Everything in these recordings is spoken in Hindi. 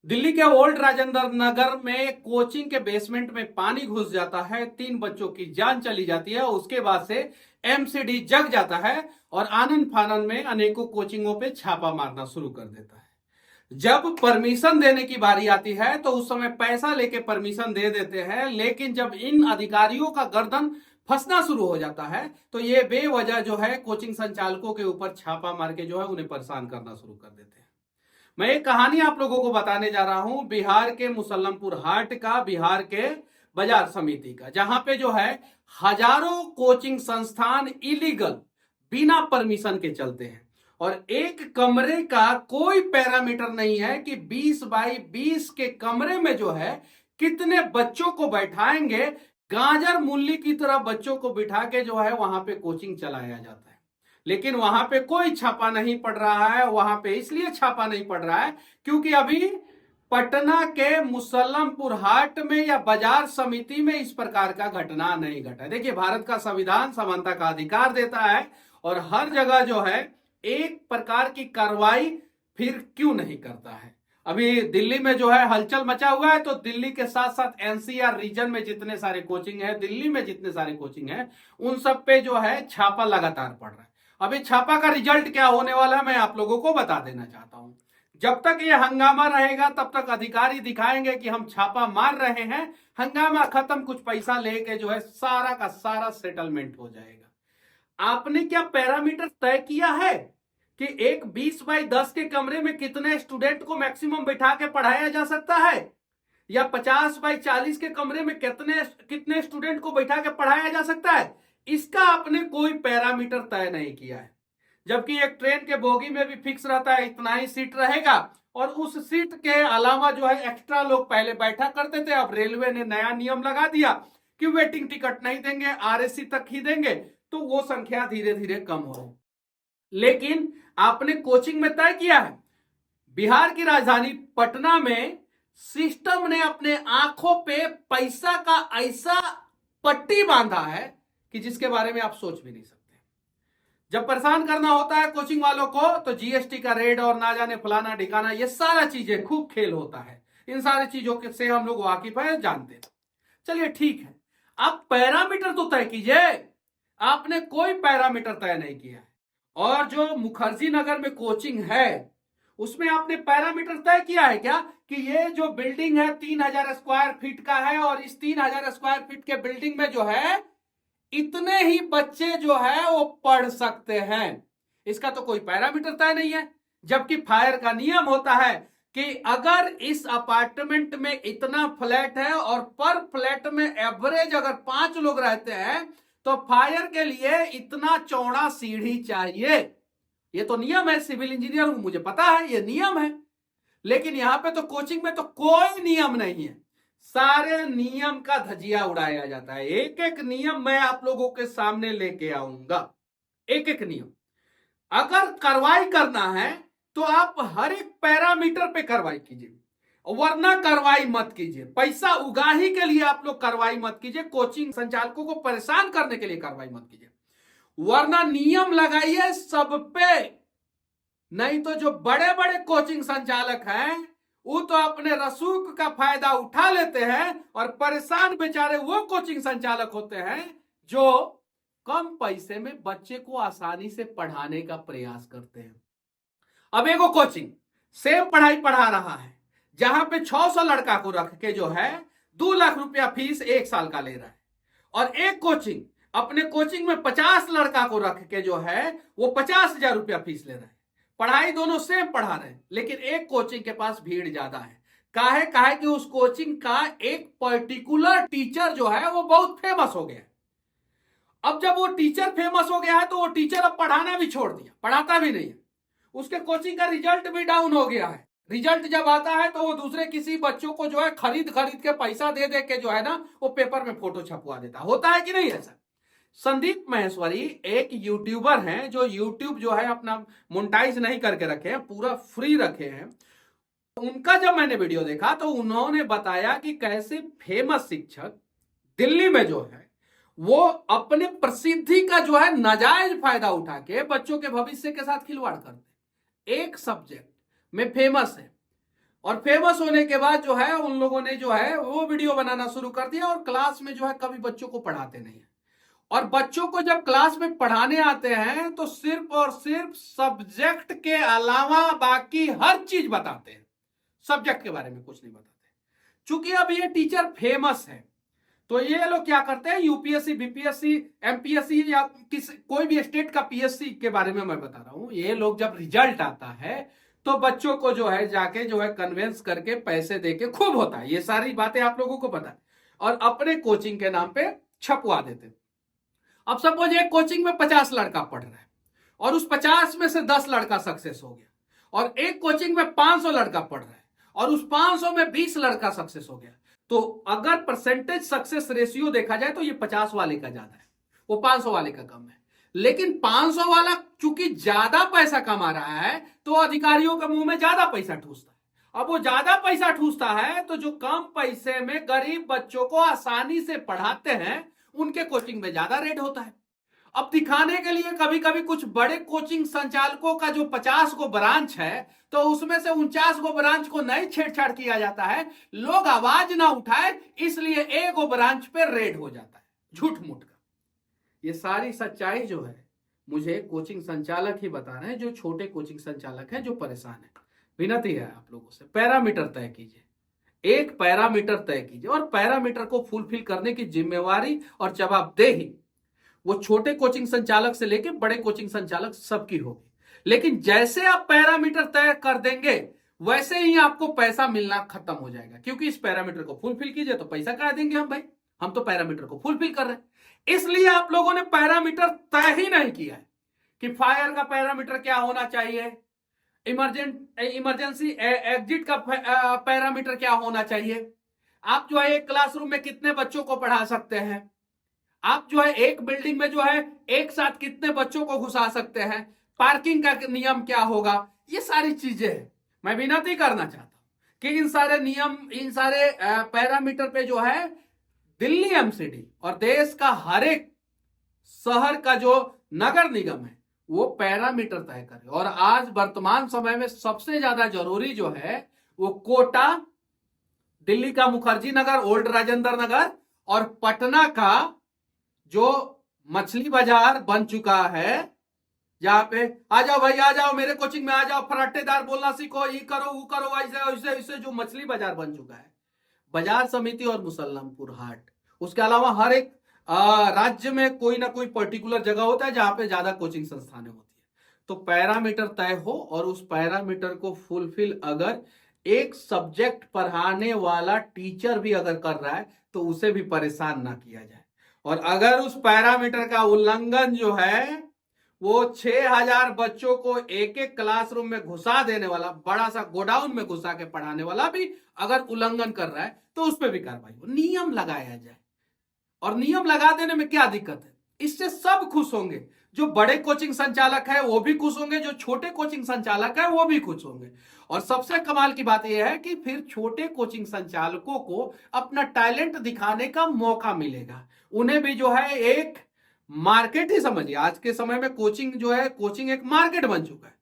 दिल्ली के ओल्ड राजेंद्र नगर में कोचिंग के बेसमेंट में पानी घुस जाता है, 3 बच्चों की जान चली जाती है। उसके बाद से एमसीडी जग जाता है और आनन फानन में अनेकों कोचिंगों पे छापा मारना शुरू कर देता है। जब परमिशन देने की बारी आती है तो उस समय पैसा लेके परमिशन दे देते हैं, लेकिन जब इन अधिकारियों का गर्दन फंसना शुरू हो जाता है तो ये बेवजह जो है कोचिंग संचालकों के ऊपर छापा मार के जो है उन्हें परेशान करना शुरू कर देते हैं। मैं एक कहानी आप लोगों को बताने जा रहा हूं बिहार के मुसल्लमपुर हाट का, बिहार के बाजार समिति का, जहां पे जो है हजारों कोचिंग संस्थान इलीगल बिना परमिशन के चलते हैं और एक कमरे का कोई पैरामीटर नहीं है कि 20 बाई 20 के कमरे में जो है कितने बच्चों को बैठाएंगे। गाजर मूली की तरह बच्चों को बिठा के जो है वहां पे कोचिंग चलाया जाता है, लेकिन वहां पे कोई छापा नहीं पड़ रहा है। वहां पे इसलिए छापा नहीं पड़ रहा है क्योंकि अभी पटना के मुसल्लमपुर हाट में या बाजार समिति में इस प्रकार का घटना नहीं घटा। देखिए, भारत का संविधान समानता का अधिकार देता है और हर जगह जो है एक प्रकार की कार्रवाई फिर क्यों नहीं करता है। अभी दिल्ली में जो है हलचल मचा हुआ है, तो दिल्ली के साथ साथ एनसीआर रीजन में जितने सारे कोचिंग है, दिल्ली में जितने सारे कोचिंग है, उन सब पे जो है छापा लगातार पड़ रहा है। अभी छापा का रिजल्ट क्या होने वाला है मैं आप लोगों को बता देना चाहता हूं। जब तक ये हंगामा रहेगा तब तक अधिकारी दिखाएंगे कि हम छापा मार रहे हैं, हंगामा खत्म, कुछ पैसा लेके जो है सारा का सारा सेटलमेंट हो जाएगा। आपने क्या पैरामीटर तय किया है कि एक 20 बाई 10 के कमरे में कितने स्टूडेंट को मैक्सिमम बैठा के पढ़ाया जा सकता है, या 50 बाई 40 के कमरे में कितने स्टूडेंट को बैठा के पढ़ाया जा सकता है? इसका आपने कोई पैरामीटर तय नहीं किया है। जबकि एक ट्रेन के बोगी में भी फिक्स रहता है इतना ही सीट रहेगा और उस सीट के अलावा जो है एक्स्ट्रा लोग पहले बैठा करते थे। अब रेलवे ने नया नियम लगा दिया कि वेटिंग टिकट नहीं देंगे, आरएसी तक ही देंगे, तो वो संख्या धीरे धीरे कम हो रही। लेकिन आपने कोचिंग में तय किया है, बिहार की राजधानी पटना में सिस्टम ने अपने आंखों पे पैसा का ऐसा पट्टी बांधा है कि जिसके बारे में आप सोच भी नहीं सकते। जब परेशान करना होता है कोचिंग वालों को तो जीएसटी का रेड और ना जाने फलाना ठिकाना, ये सारा चीजें खूब खेल होता है। इन सारी चीजों से हम लोग वाकिफ है, जानते हैं। चलिए ठीक है, आप पैरामीटर तो तय कीजिए। आपने कोई पैरामीटर तय नहीं किया है। और जो मुखर्जी नगर में कोचिंग है उसमें आपने पैरामीटर तय किया है क्या कि ये जो बिल्डिंग है 3000 स्क्वायर फीट का है और इस 3000 स्क्वायर फीट के बिल्डिंग में जो है इतने ही बच्चे जो है वो पढ़ सकते हैं? इसका तो कोई पैरामीटर तय नहीं है। जबकि फायर का नियम होता है कि अगर इस अपार्टमेंट में इतना फ्लैट है और पर फ्लैट में एवरेज अगर 5 लोग रहते हैं तो फायर के लिए इतना चौड़ा सीढ़ी चाहिए। ये तो नियम है, सिविल इंजीनियर हूं, मुझे पता है ये नियम है। लेकिन यहां पे तो कोचिंग में तो कोई नियम नहीं है, सारे नियम का धजिया उड़ाया जाता है। एक एक नियम मैं आप लोगों के सामने लेके आऊंगा, एक एक नियम। अगर कार्रवाई करना है तो आप हर एक पैरामीटर पे कार्रवाई कीजिए, वरना कार्रवाई मत कीजिए। पैसा उगाही के लिए आप लोग कार्रवाई मत कीजिए, कोचिंग संचालकों को परेशान करने के लिए कार्रवाई मत कीजिए, वरना नियम लगाइए सब पे। नहीं तो जो बड़े बड़े कोचिंग संचालक हैं वो तो अपने रसूख का फायदा उठा लेते हैं और परेशान बेचारे वो कोचिंग संचालक होते हैं जो कम पैसे में बच्चे को आसानी से पढ़ाने का प्रयास करते हैं। अब एगो कोचिंग सेम पढ़ाई पढ़ा रहा है जहां पे 600 लड़का को रख के जो है 2 लाख रुपया फीस 1 साल का ले रहा है, और एक कोचिंग अपने कोचिंग में 50 लड़का को रख के जो है वो 50,000 रुपया फीस ले रहा है। पढ़ाई दोनों सेम पढ़ा रहे हैं, लेकिन एक कोचिंग के पास भीड़ ज्यादा है। काहे कि उस कोचिंग का एक पर्टिकुलर टीचर जो है वो बहुत फेमस हो गया है। अब जब वो टीचर फेमस हो गया है तो वो टीचर अब पढ़ाना भी छोड़ दिया, पढ़ाता भी नहीं है। उसके कोचिंग का रिजल्ट भी डाउन हो गया है। रिजल्ट जब आता है तो वो दूसरे किसी बच्चों को जो है खरीद के पैसा दे दे के जो है ना वो पेपर में फोटो छपवा देता। होता है कि नहीं ऐसा? संदीप माहेश्वरी एक यूट्यूबर हैं जो यूट्यूब जो है अपना मोनेटाइज नहीं करके रखे हैं, पूरा फ्री रखे हैं। उनका जब मैंने वीडियो देखा तो उन्होंने बताया कि कैसे फेमस शिक्षक दिल्ली में जो है वो अपने प्रसिद्धि का जो है नाजायज फायदा उठा के बच्चों के भविष्य के साथ खिलवाड़ करते। एक सब्जेक्ट में फेमस है और फेमस होने के बाद जो है उन लोगों ने जो है वो वीडियो बनाना शुरू कर दिया और क्लास में जो है कभी बच्चों को पढ़ाते नहीं है। और बच्चों को जब क्लास में पढ़ाने आते हैं तो सिर्फ और सिर्फ सब्जेक्ट के अलावा बाकी हर चीज बताते हैं, सब्जेक्ट के बारे में कुछ नहीं बताते। चूंकि अब ये टीचर फेमस है तो ये लोग क्या करते हैं, यूपीएससी, बीपीएससी, एमपीएससी या कोई भी स्टेट का पीएससी के बारे में मैं बता रहा हूं, ये लोग जब रिजल्ट आता है तो बच्चों को जो है जाके जो है कन्वेंस करके पैसे देके खूब होता है, ये सारी बातें आप लोगों को पता है, और अपने कोचिंग के नाम पे छपवा देते। अब सपोज एक कोचिंग में 50 लड़का पढ़ रहा है और उस 50 में से 10 लड़का सक्सेस हो गया, और एक कोचिंग में 500 लड़का पढ़ रहा है और उस 500 में 20 लड़का सक्सेस हो गया, तो अगर परसेंटेज सक्सेस रेशियो देखा जाए तो ये 50 वाले का ज्यादा है, वो 500 वाले का कम है। लेकिन 500 वाला चूंकि ज्यादा पैसा कमा रहा है तो अधिकारियों के मुंह में ज्यादा पैसा ठूसता है। अब वो ज्यादा पैसा ठूसता है तो जो कम पैसे में गरीब बच्चों को आसानी से पढ़ाते हैं उनके कोचिंग में ज्यादा रेट होता है। अब दिखाने के लिए कभी कभी कुछ बड़े कोचिंग संचालकों का जो 50 गो ब्रांच है तो उसमें से 49 गो ब्रांच को नहीं छेड़छाड़ किया जाता है, लोग आवाज ना उठाए इसलिए एक गो ब्रांच पे रेड हो जाता है झूठ मूठ का। ये सारी सच्चाई जो है मुझे कोचिंग संचालक ही बता रहे हैं, जो छोटे कोचिंग संचालक हैं जो परेशान है। विनती है आप लोगों से, पैरामीटर तय कीजिए, एक पैरामीटर तय कीजिए, और पैरामीटर को फुलफिल करने की जिम्मेवारी और जवाबदेही वो छोटे कोचिंग संचालक से लेकर बड़े कोचिंग संचालक सबकी होगी। लेकिन जैसे आप पैरामीटर तय कर देंगे वैसे ही आपको पैसा मिलना खत्म हो जाएगा, क्योंकि इस पैरामीटर को फुलफिल कीजिए तो पैसा कहा देंगे हम, भाई हम तो पैरामीटर को फुलफिल कर रहे हैं। इसलिए आप लोगों ने पैरामीटर तय ही नहीं किया है कि फायर का पैरामीटर क्या होना चाहिए, इमरजेंसी एग्जिट का पैरामीटर क्या होना चाहिए, आप जो है एक क्लासरूम में कितने बच्चों को पढ़ा सकते हैं, आप जो है एक बिल्डिंग में जो है एक साथ कितने बच्चों को घुसा सकते हैं, पार्किंग का नियम क्या होगा, ये सारी चीजें हैं। मैं विनती करना चाहता हूं कि इन सारे नियम, इन सारे पैरामीटर पे जो है दिल्ली एमसीडी और देश का हर एक शहर का जो नगर निगम है वो पैरामीटर तय करे। और आज वर्तमान समय में सबसे ज्यादा जरूरी जो है वो कोटा, दिल्ली का मुखर्जी नगर, ओल्ड राजेंद्र नगर, और पटना का जो मछली बाजार बन चुका है, जहां पे आ जाओ भाई, आ जाओ मेरे कोचिंग में आ जाओ, फराटेदार बोलना सीखो, ये करो वो करो, ऐसे ऐसे जो मछली बाजार बन चुका है, बाजार समिति और मुसल्लमपुर हाट। उसके अलावा हर एक राज्य में कोई ना कोई पर्टिकुलर जगह होता है जहां पे ज्यादा कोचिंग संस्थानें होती है। तो पैरामीटर तय हो और उस पैरामीटर को फुलफिल अगर एक सब्जेक्ट पढ़ाने वाला टीचर भी अगर कर रहा है तो उसे भी परेशान ना किया जाए। और अगर उस पैरामीटर का उल्लंघन जो है वो 6000 बच्चों को एक एक क्लासरूम में घुसा देने वाला, बड़ा सा गोडाउन में घुसा के पढ़ाने वाला भी अगर उल्लंघन कर रहा है तो उस पर भी कार्रवाई हो, नियम लगाया जाए। और नियम लगा देने में क्या दिक्कत है, इससे सब खुश होंगे, जो बड़े कोचिंग संचालक है वो भी खुश होंगे, जो छोटे कोचिंग संचालक है वो भी खुश होंगे। और सबसे कमाल की बात यह है कि फिर छोटे कोचिंग संचालकों को अपना टैलेंट दिखाने का मौका मिलेगा। उन्हें भी जो है एक मार्केट ही समझिए, आज के समय में कोचिंग जो है, कोचिंग एक मार्केट बन चुका है,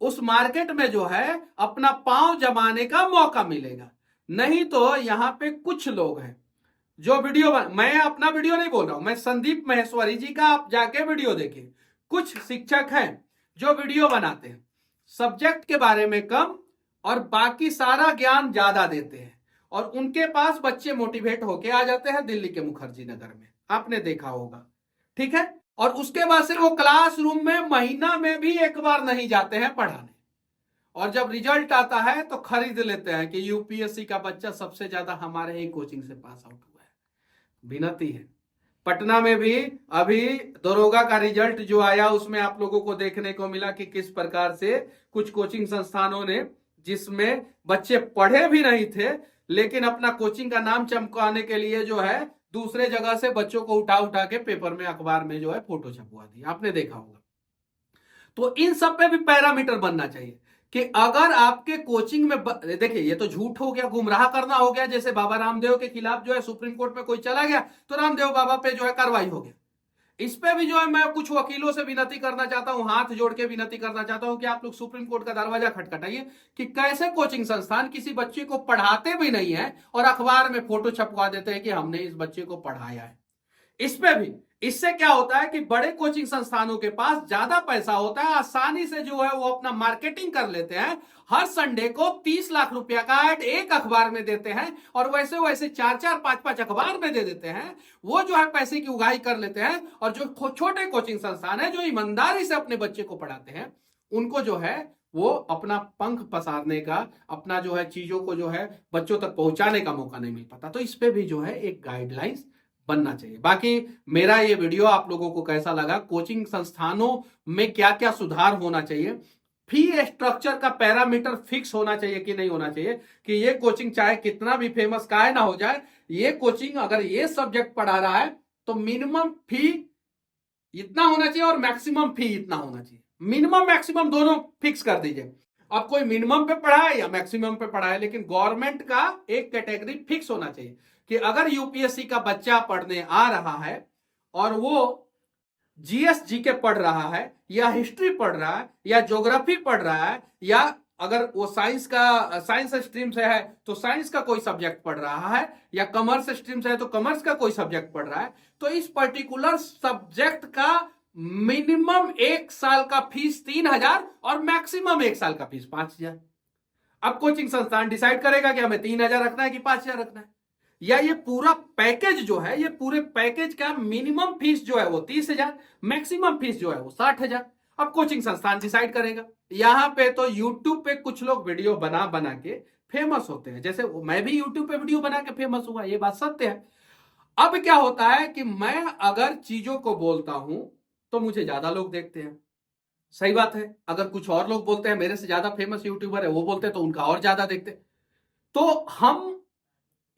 उस मार्केट में जो है अपना पांव जमाने का मौका मिलेगा। नहीं तो यहां पे कुछ लोग हैं जो वीडियो मैं अपना वीडियो नहीं बोल रहा हूं, मैं संदीप महेश्वरी जी का आप जाके वीडियो देखिए। कुछ शिक्षक हैं जो वीडियो बनाते हैं सब्जेक्ट के बारे में कम और बाकी सारा ज्ञान ज्यादा देते हैं, और उनके पास बच्चे मोटिवेट होके आ जाते हैं दिल्ली के मुखर्जी नगर में, आपने देखा होगा, ठीक है। और उसके बाद से वो क्लासरूम में महीना में भी एक बार नहीं जाते हैं पढ़ाने, और जब रिजल्ट आता है तो खरीद लेते हैं कि यूपीएससी का बच्चा सबसे ज्यादा हमारे ही कोचिंग से पास आउट हुआ है। विनती है, पटना में भी अभी दरोगा का रिजल्ट जो आया उसमें आप लोगों को देखने को मिला कि किस प्रकार से कुछ कोचिंग संस्थानों ने, जिसमें बच्चे पढ़े भी नहीं थे लेकिन अपना कोचिंग का नाम चमकाने के लिए जो है दूसरे जगह से बच्चों को उठा उठा के पेपर में, अखबार में जो है फोटो छपवा दी, आपने देखा होगा। तो इन सब पे भी पैरामीटर बनना चाहिए कि अगर आपके कोचिंग में देखिए, ये तो झूठ हो गया, गुमराह करना हो गया। जैसे बाबा रामदेव के खिलाफ जो है सुप्रीम कोर्ट में कोई चला गया तो रामदेव बाबा पे जो है कार्रवाई हो गया, इस पे भी जो है मैं कुछ वकीलों से विनती करना चाहता हूं, हाथ जोड़ के विनती करना चाहता हूं कि आप लोग सुप्रीम कोर्ट का दरवाजा खटखटाइए कि कैसे कोचिंग संस्थान किसी बच्चे को पढ़ाते भी नहीं है और अखबार में फोटो छपवा देते हैं कि हमने इस बच्चे को पढ़ाया है। इस पे भी इससे क्या होता है कि बड़े कोचिंग संस्थानों के पास ज्यादा पैसा होता है, आसानी से जो है वो अपना मार्केटिंग कर लेते हैं। हर संडे को 30 लाख रुपया का ऐड एक अखबार में देते हैं और वैसे वैसे 4-4 5-5 अखबार में दे देते हैं। वो जो है पैसे की उगाही कर लेते हैं और जो छोटे कोचिंग संस्थान है जो ईमानदारी से अपने बच्चे को पढ़ाते हैं, उनको जो है वो अपना पंख पसारने का, अपना जो है चीजों को जो है बच्चों तक पहुंचाने का मौका नहीं मिल पाता। तो इस पे भी जो है एक गाइडलाइंस बनना चाहिए। बाकी मेरा ये वीडियो आप लोगों को कैसा लगा, कोचिंग संस्थानों में क्या क्या सुधार होना चाहिए, फी स्ट्रक्चर का पैरामीटर फिक्स होना चाहिए कि नहीं होना चाहिए, कि ये कोचिंग चाहे कितना भी फेमस काहे ना हो जाए, ये कोचिंग अगर ये सब्जेक्ट पढ़ा रहा है तो मिनिमम फी इतना होना चाहिए और मैक्सिमम फी इतना होना चाहिए। मिनिमम मैक्सिमम दोनों फिक्स कर दीजिए। अब कोई मिनिमम पे पढ़ाए या मैक्सिमम पे पढ़ाए, लेकिन गवर्नमेंट का एक कैटेगरी फिक्स होना चाहिए कि अगर यूपीएससी का बच्चा पढ़ने आ रहा है और वो जीएस जीके पढ़ रहा है या हिस्ट्री पढ़ रहा है या ज्योग्राफी पढ़ रहा है, या अगर वो साइंस स्ट्रीम से है तो साइंस का कोई सब्जेक्ट पढ़ रहा है, या कॉमर्स स्ट्रीम से है तो कॉमर्स का कोई सब्जेक्ट पढ़ रहा है, तो इस पर्टिकुलर सब्जेक्ट का मिनिमम 1 साल का फीस 3,000 और मैक्सिमम 1 साल का फीस 5,000। अब कोचिंग संस्थान डिसाइड करेगा कि हमें 3,000 रखना है कि 5,000 रखना है, या ये पूरा पैकेज जो है, ये पूरे पैकेज का मिनिमम फीस जो है वो 30,000, मैक्सिमम फीस जो है वो 60,000। अब कोचिंग संस्थान डिसाइड करेगा। यहां पे तो यूट्यूब पे कुछ लोग वीडियो बना बना के फेमस होते हैं, जैसे मैं भी यूट्यूब पे वीडियो बना के फेमस हुआ, ये बात सत्य है। अब क्या होता है कि मैं अगर चीजों को बोलता हूं तो मुझे ज्यादा लोग देखते हैं, सही बात है। अगर कुछ और लोग बोलते हैं, मेरे से ज्यादा फेमस यूट्यूबर है, वो बोलते हैं तो उनका और ज्यादा देखते हैं। तो हम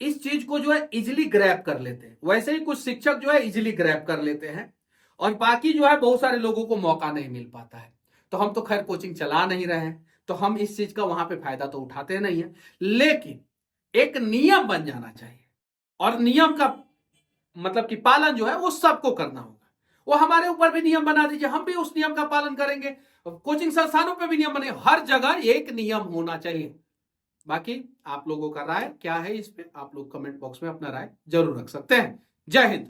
इस चीज को जो है इजिली ग्रैब कर लेते हैं, वैसे ही कुछ शिक्षक जो है इजिली ग्रैब कर लेते हैं और बाकी जो है बहुत सारे लोगों को मौका नहीं मिल पाता है। तो हम तो खैर कोचिंग चला नहीं रहे हैं, तो हम इस चीज का वहां पे फायदा तो उठाते नहीं है, लेकिन एक नियम बन जाना चाहिए और नियम का मतलब कि पालन जो है वो सबको करना होगा। वो हमारे ऊपर भी नियम बना दीजिए, हम भी उस नियम का पालन करेंगे। कोचिंग संस्थानों पे भी नियम बने, हर जगह एक नियम होना चाहिए। बाकी आप लोगों का राय क्या है इस पे, आप लोग कमेंट बॉक्स में अपना राय जरूर रख सकते हैं। जय हिंद।